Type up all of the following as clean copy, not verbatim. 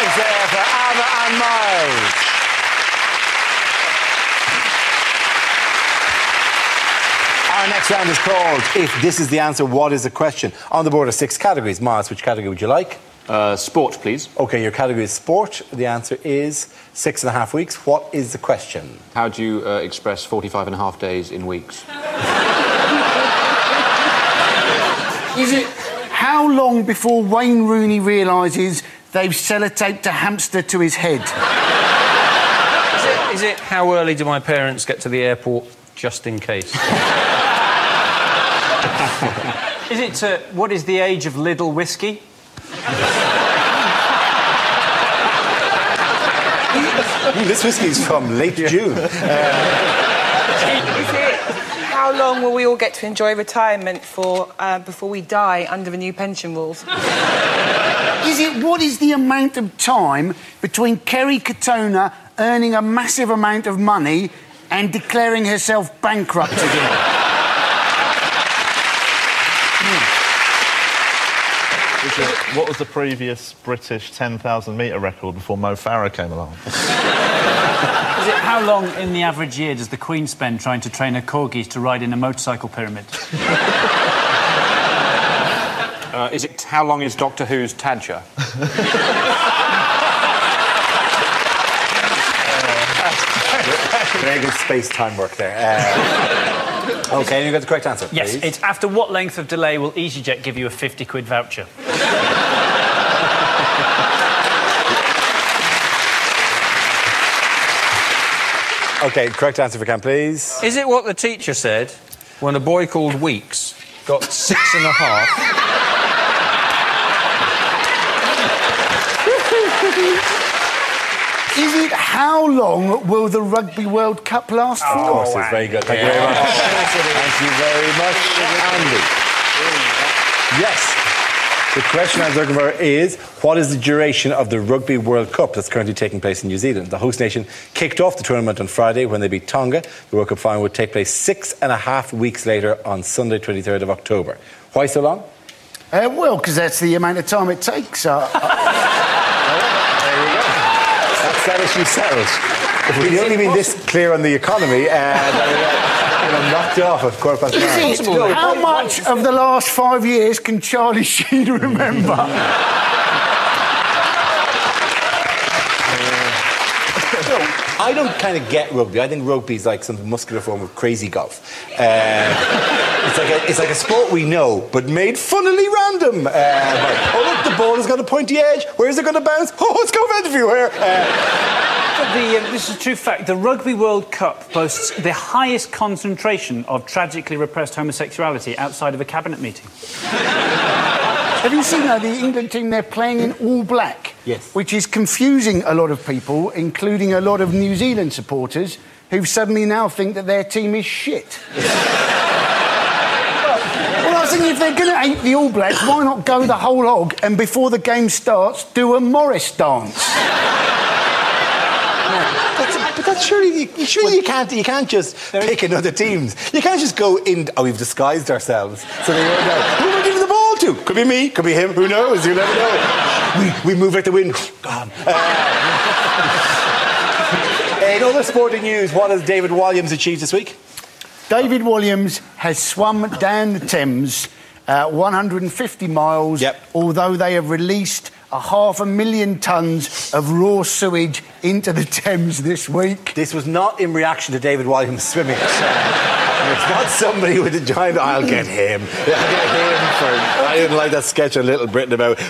points there for Alma and Miles. Our next round is called If This Is the Answer, What Is the Question? On the board are 6 categories. Miles, which category would you like? Sport, please. OK, your category is sport. The answer is 6.5 weeks. What is the question? How do you express 45.5 days in weeks? Is it how long before Wayne Rooney realises they've sellotaped a hamster to his head? Is it how early do my parents get to the airport just in case? Is it what is the age of Lidl whiskey? This whiskey's from late June. Is it how long will we all get to enjoy retirement for before we die under the new pension rules? Is it what is the amount of time between Kerry Katona earning a massive amount of money and declaring herself bankrupt again? What was the previous British 10,000 metre record before Mo Farah came along? Is it how long in the average year does the Queen spend trying to train her corgis to ride in a motorcycle pyramid? Is it how long is Doctor Who's Tadger? Very good space-time work there. OK, you got the correct answer, Yes, please. it's after what length of delay will EasyJet give you a 50-quid voucher? OK, correct answer for Cam, please. Is it what the teacher said when a boy called Weeks got 6.5? Is it how long will the Rugby World Cup last for? Of course, it's very good. Thank you very much. Thank you very much, Andy. Yes. The question I was looking for is, what is the duration of the Rugby World Cup that's currently taking place in New Zealand? The host nation kicked off the tournament on Friday when they beat Tonga. The World Cup final would take place 6.5 weeks later on Sunday, 23rd of October. Why so long? Well, because that's the amount of time it takes. There you go. That's that issue settled. If we'd only been this clear on the economy, I'm knocked off at 9:15. How much of the last 5 years can Charlie Sheen remember? I don't kind of get rugby. I think rugby is like some muscular form of crazy golf. It's like a sport we know, but made funnily random. Oh, look, the ball has got a pointy edge. Where's it going to bounce? Oh, it's going everywhere. This is a true fact. The Rugby World Cup boasts the highest concentration of tragically repressed homosexuality outside of a cabinet meeting. Have you seen the England team? They're playing in all black. Yes. Which is confusing a lot of people, including a lot of New Zealand supporters who suddenly now think that their team is shit. Well, I was thinking, if they're going to hate the All Blacks, why not go the whole hog and before the game starts, do a Morris dance? But that's surely you can't just pick another teams. You can't just go in. Oh, we've disguised ourselves. So they won't know. Who am I giving the ball to? Could be me. Could be him. Who knows? You never know. We move like the wind. Gone. In other sporting news, what has David Walliams achieved this week? David Walliams has swum down the Thames 150 miles, although they have released 500,000 tonnes of raw sewage into the Thames this week. This was not in reaction to David Walliams swimming. It's not somebody with a giant... I'll get him. I didn't like that sketch on Little Britain about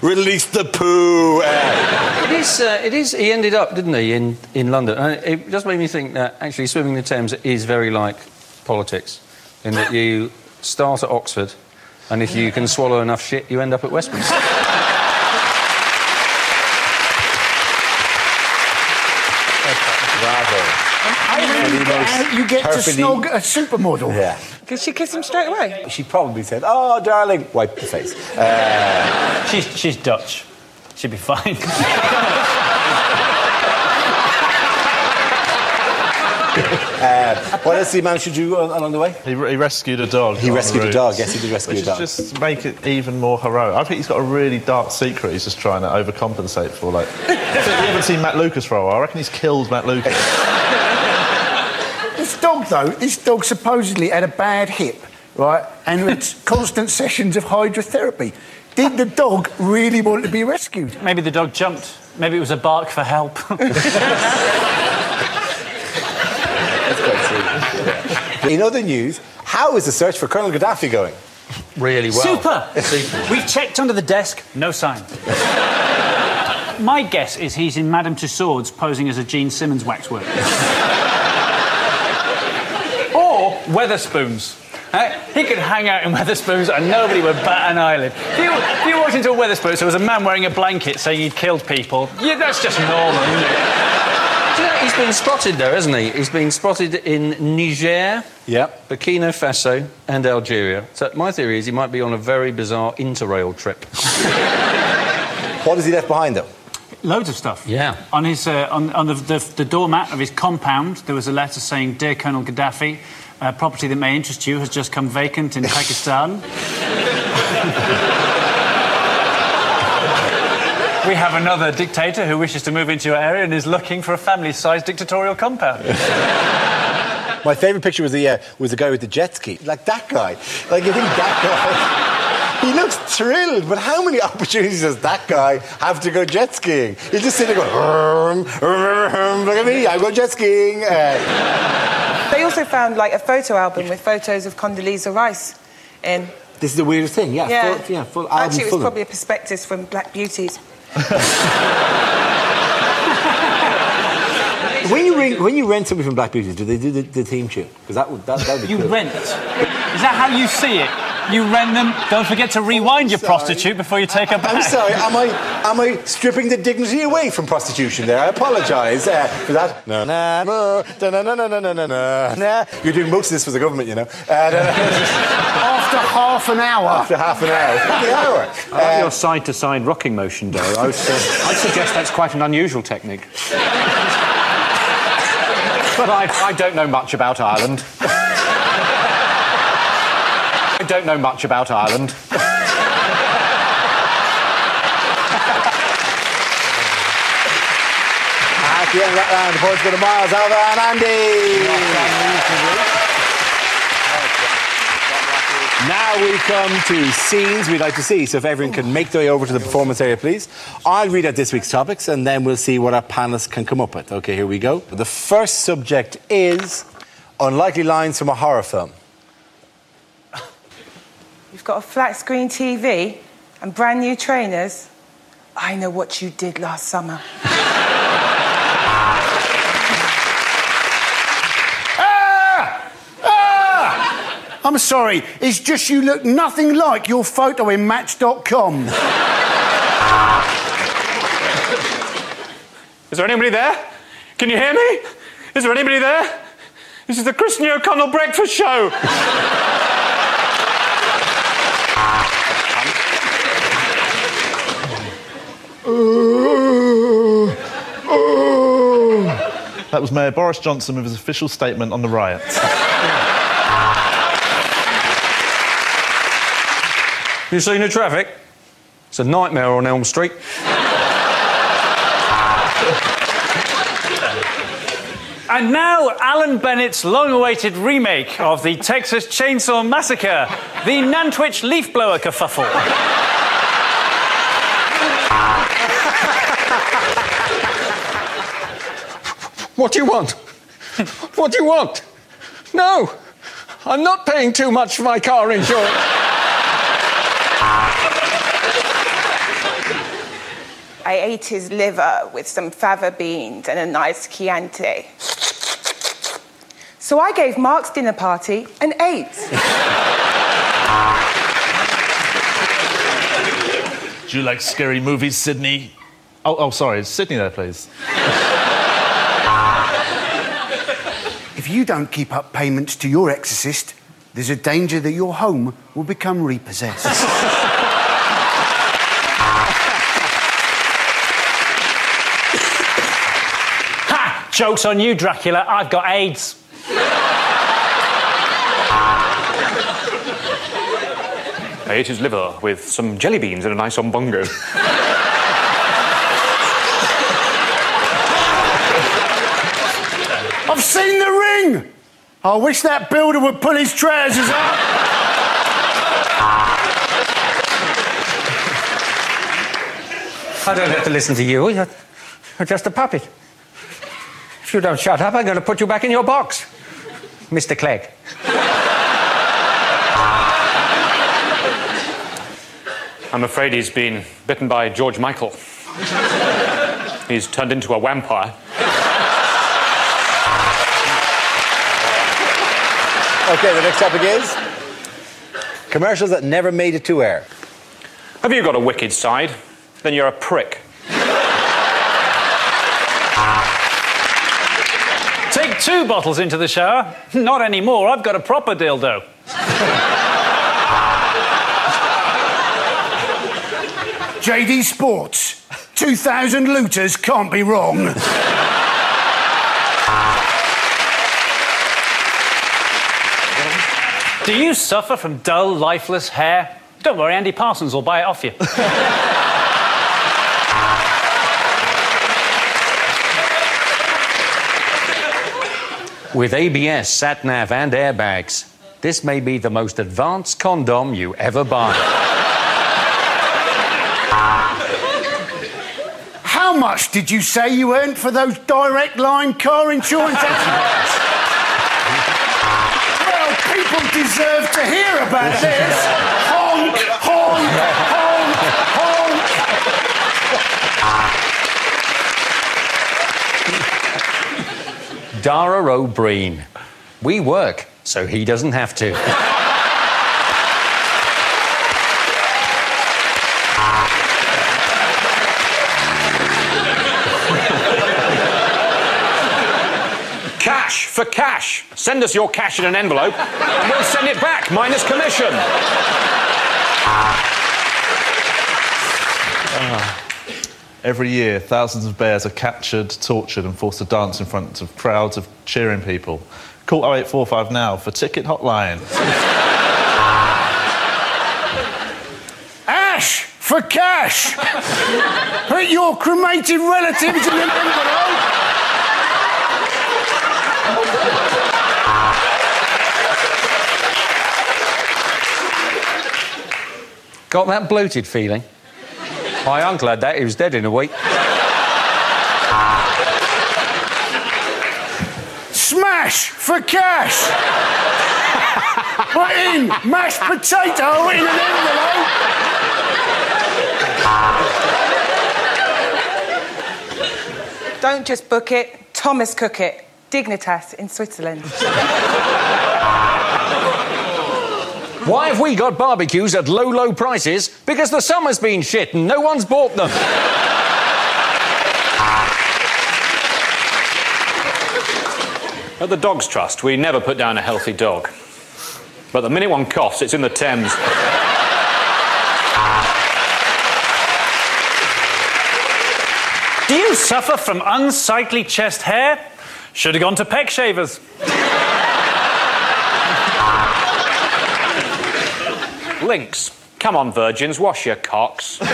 release the poo. It is. He ended up, didn't he, in London? And it just made me think that actually swimming the Thames is very like politics, in that you start at Oxford, and if you can swallow enough shit, you end up at Westminster. You get to snog a supermodel. Yeah. Did she kiss him straight away? She probably said, "Oh, darling," wipe the face. She's Dutch. She'd be fine. What else did he manage to do along the way? He rescued a dog. He rescued a dog, yes, he did rescue a dog. Just make it even more heroic. I think he's got a really dark secret he's just trying to overcompensate for. Like, you haven't seen Matt Lucas for a while. I reckon he's killed Matt Lucas. This dog supposedly had a bad hip, right? And it's constant sessions of hydrotherapy. Did the dog really want to be rescued? Maybe the dog jumped. Maybe it was a bark for help. In other news, how is the search for Colonel Gaddafi going? Really well. Super! We've checked under the desk, no sign. My guess is he's in Madame Tussauds posing as a Gene Simmons waxwork. Or Weatherspoons. He could hang out in Weatherspoons and nobody would bat an eyelid. If you walked into a Weatherspoons, there was a man wearing a blanket saying he'd killed people. Yeah, that's just normal, isn't it? Do you know, he's been spotted there, hasn't he? He's been spotted in Niger, Burkina Faso and Algeria. So my theory is he might be on a very bizarre interrail trip. What has he left behind, though? Loads of stuff. Yeah. On his on the doormat of his compound, there was a letter saying, "Dear Colonel Gaddafi, a property that may interest you has just come vacant in Pakistan." We have another dictator who wishes to move into your area and is looking for a family-sized dictatorial compound. My favourite picture was the guy with the jet ski. Like that guy. Like, you think that guy... He looks thrilled, but how many opportunities does that guy have to go jet skiing? He's just sitting there going, look at me, I go jet skiing. They also found, like, a photo album with photos of Condoleezza Rice in. This is the weirdest thing, full album. Actually, it was probably a prospectus from Black Beauties. When you rent somebody from Black Beauties, do they do the theme tune? Because that would be You cool. rent? Is that how you see it? You rent them. Don't forget to rewind your prostitute before you take her back. I'm sorry. Am I stripping the dignity away from prostitution there? I apologise for that. No. You're doing most of this for the government, you know. After half an hour. After half an hour. I like your side-to-side rocking motion, Dara. I'd suggest that's quite an unusual technique. But I don't know much about Ireland. I don't know much about Ireland. At the end of that round, the points go to Miles, Alva and Andy. Now we come to scenes we'd like to see. So if everyone can make their way over to the performance area, please. I'll read out this week's topics and then we'll see what our panellists can come up with. OK, here we go. The first subject is unlikely lines from a horror film. You've got a flat-screen TV and brand-new trainers. I know what you did last summer. I'm sorry, it's just you look nothing like your photo in Match.com. Is there anybody there? Can you hear me? Is there anybody there? This is the Christian O'Connell Breakfast Show. That was Mayor Boris Johnson with his official statement on the riots. You seen the traffic? It's a nightmare on Elm Street. And now, Alan Bennett's long-awaited remake of the Texas Chainsaw Massacre, the Nantwich Leaf Blower kerfuffle. What do you want? What do you want? No, I'm not paying too much for my car insurance. I ate his liver with some fava beans and a nice Chianti. So I gave Mark's dinner party an 8. Do you like scary movies, Sydney? Oh, sorry, is Sydney there, please? If you don't keep up payments to your exorcist, there's a danger that your home will become repossessed. Ha! Joke's on you, Dracula. I've got AIDS. I ate his liver with some jelly beans and a nice ombongo. I've seen the ring! I wish that builder would pull his trousers up. I don't have to listen to you. You're just a puppet. If you don't shut up, I'm going to put you back in your box, Mr. Clegg. I'm afraid he's been bitten by George Michael. He's turned into a vampire. Okay, the next topic is commercials that never made it to air. Have you got a wicked side? Then you're a prick. Take 2 bottles into the shower. Not anymore. I've got a proper dildo. JD Sports. 2,000 looters can't be wrong. Do you suffer from dull, lifeless hair? Don't worry, Andy Parsons will buy it off you. With ABS, sat-nav and airbags, this may be the most advanced condom you ever buy. How much did you say you earned for those direct line car insurance accidents? Well, people deserve to hear about this. Honk, honk, honk, honk. Dara O'Brien. We work, so he doesn't have to. Cash for cash. Send us your cash in an envelope and we'll send it back, minus commission. Every year, thousands of bears are captured, tortured and forced to dance in front of crowds of cheering people. Call 0845 now for ticket hotline. Ash for cash. Put your cremated relatives in an envelope. Got that bloated feeling? My uncle had that. He was dead in a week. Smash for cash. Put in mashed potato in an envelope. Don't just book it, Thomas cook it. Dignitas in Switzerland. Why have we got barbecues at low, low prices? Because the summer's been shit and no one's bought them. At the Dogs Trust, we never put down a healthy dog. But the minute one coughs, it's in the Thames. Do you suffer from unsightly chest hair? Should have gone to Peck Shavers. Lynx. Come on, virgins, wash your cocks. Okay,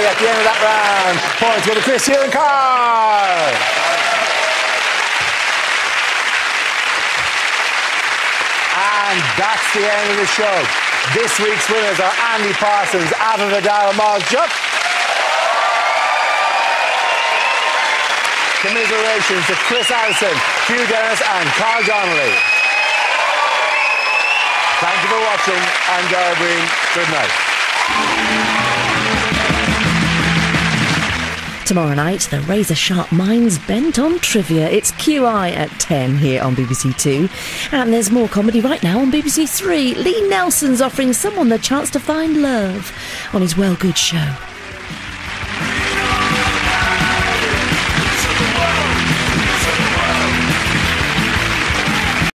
at the end of that round, points go to Chris, Hugh and Carl. And that's the end of the show. This week's winners are Andy Parsons, Ava Vidal, Miles Jupp. Commiserations to Chris Allison, Hugh Dennis and Carl Donnelly. Thank you for watching. I'm Dara Breen. Good night. Tomorrow night, the razor-sharp minds bent on trivia. It's QI at 10 here on BBC Two. And there's more comedy right now on BBC Three. Lee Nelson's offering someone the chance to find love on his Well Good show.